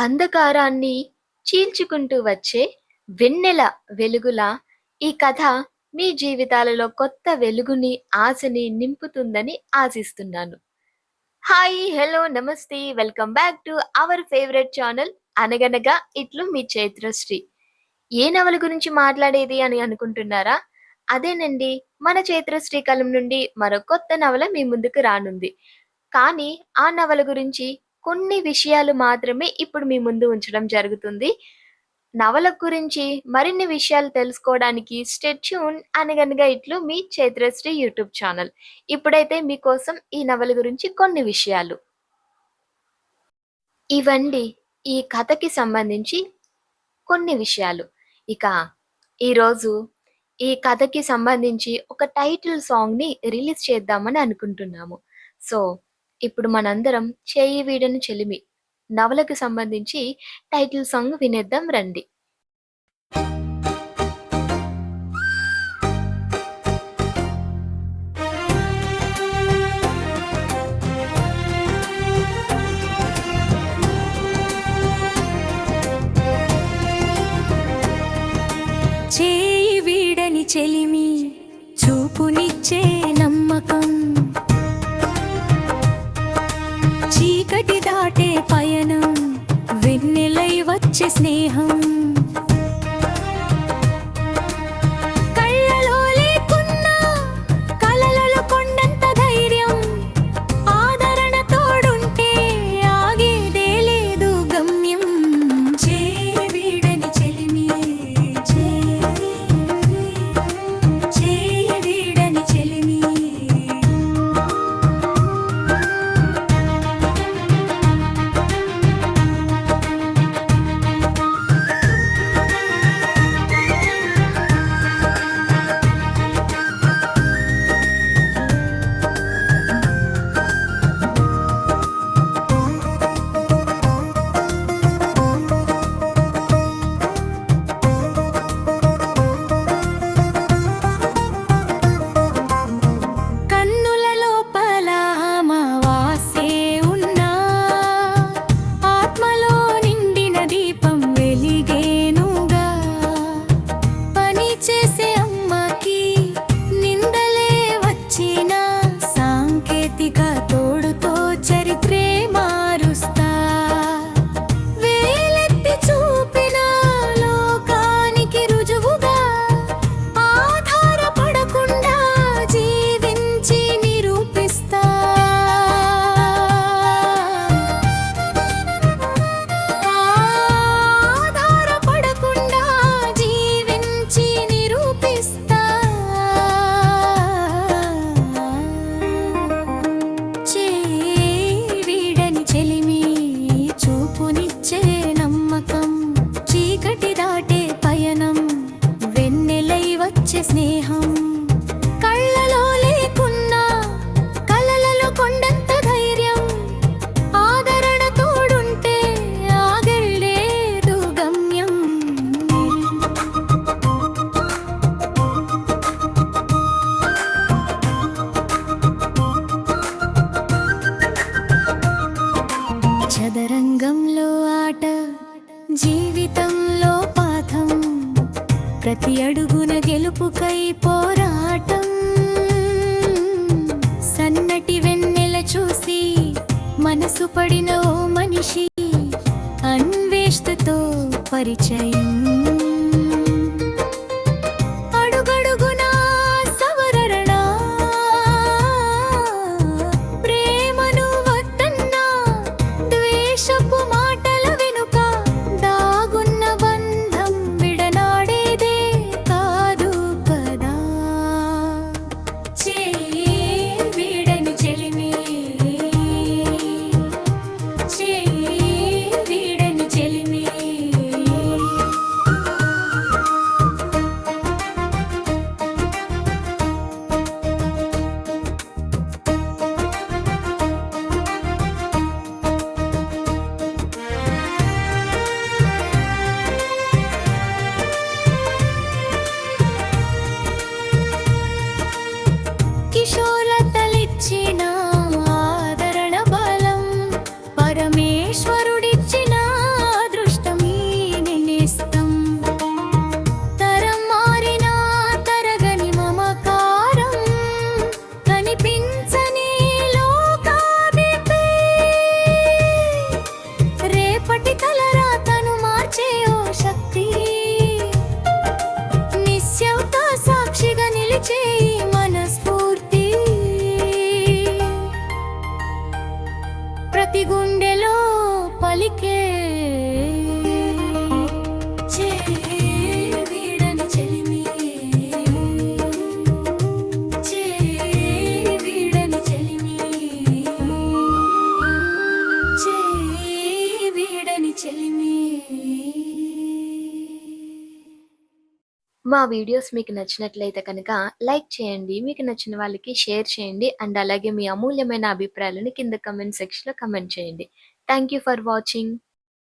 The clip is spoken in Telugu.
అంధకారాన్ని చీల్చుకుంటూ వచ్చే వెన్నెల వెలుగులా ఈ కథ మీ జీవితాలలో కొత్త వెలుగుని, ఆశని నింపుతుందని ఆశిస్తున్నాను. హాయ్! హలో! నమస్తే! Welcome back to our favourite channel 'అనగనగా ఇట్లు మీ చైత్రశ్రీ'. ఏ నవల గురించి మాట్లాడేది అని అనుకుంటున్నారా? అదేనండి, మన చైత్రశ్రీ కలం నుండి మరో కొత్త నవల మీ ముందుకు రానుంది. కానీ ఆ నవల గురించి కొన్ని విషయాలు మాత్రమే ఇప్పుడు మీ ముందు ఉంచడం జరుగుతుంది. నవల గురించి మరిన్ని విషయాలు తెలుసుకోవడానికి స్టే ట్యూన్ అనగనగా ఇట్లు మీ చైత్రశ్రీ యూట్యూబ్ ఛానల్. ఇప్పుడైతే మీకోసం ఈ నవల గురించి కొన్ని విషయాలు. ఇవండి ఈ కథకి సంబంధించి కొన్ని విషయాలు. ఇక ఈరోజు ఈ కథకి సంబంధించి ఒక టైటిల్ సాంగ్‌ని రిలీజ్ చేద్దామని అనుకుంటున్నాము. సో, ఇప్పుడు మనందరం 'చేయి వీడని చెలిమి' నవలకు సంబంధించి టైటిల్ సాంగ్ వినేద్దాం రండి. చేయి వీడని చెలిమి, చూపునిచ్చే నమ్మకం, చీకటి దాటే పయనం, వెన్నెలై వచ్చే స్నేహం. కళ్ళలో లేకున్నా కలలలో కొండంత ధైర్యం, ఆదరణ తోడుంటే ఆగేదే లేదు గమ్యం. చేయి వీడని చెలిమి, చేయి వీడని చెలిమి. కన్నుల లోపల అమావాస్యే ఉన్నా, ఆత్మలో నిండిన దీపం వెలిగేనుగా. పని చేసే అమ్మకి నిందలే వచ్చినా, సాంకేతిక తోడుతో చరిత్రే మారుస్తా. వేలెత్తి చూపిన లోకానికి రుజువుగా, ఆధారపడకుండా జీవించి నిరూపిస్తా. ఆధారపడకుండా జీవించి నిరూపిస్తా. చేయి వీడని చెలిమి, చూపునిచ్చే నమ్మకం, చీకటి దాటే పయనం, వెన్నెలై వచ్చే స్నేహం. కళ్ళలో లేకున్నా కలలలో కొండంత ధైర్యం, ఆదరణ తోడుంటే ఆగలేదు గమ్యం. చదరంగంలో ఆట, జీవితంలో పాఠం, ప్రతి అడుగున గెలుపుకై పోరాటం. సన్నటి వెన్నెల చూసి మనసు పడిన ఓ మనిషి, అన్వేషణతో పరిచయం. అడుగడుగునా సవరణ, ప్రేమను వద్దన్నా, ద్వేషపు మాటల వెనుక దాగున్న బంధం విడనాడేదే కాదు కదా. చేయి వీడని చెలిమి, చేయి వీడని చెలిమి. మా వీడియోస్ మీకు నచ్చినట్లయితే కనుక లైక్ చేయండి. మీకు నచ్చిన వాళ్ళకి షేర్ చేయండి. అండ్ అలాగే మీ అమూల్యమైన అభిప్రాయాలను కింద కామెంట్ సెక్షన్‌లో కామెంట్ చేయండి. Thank you for watching.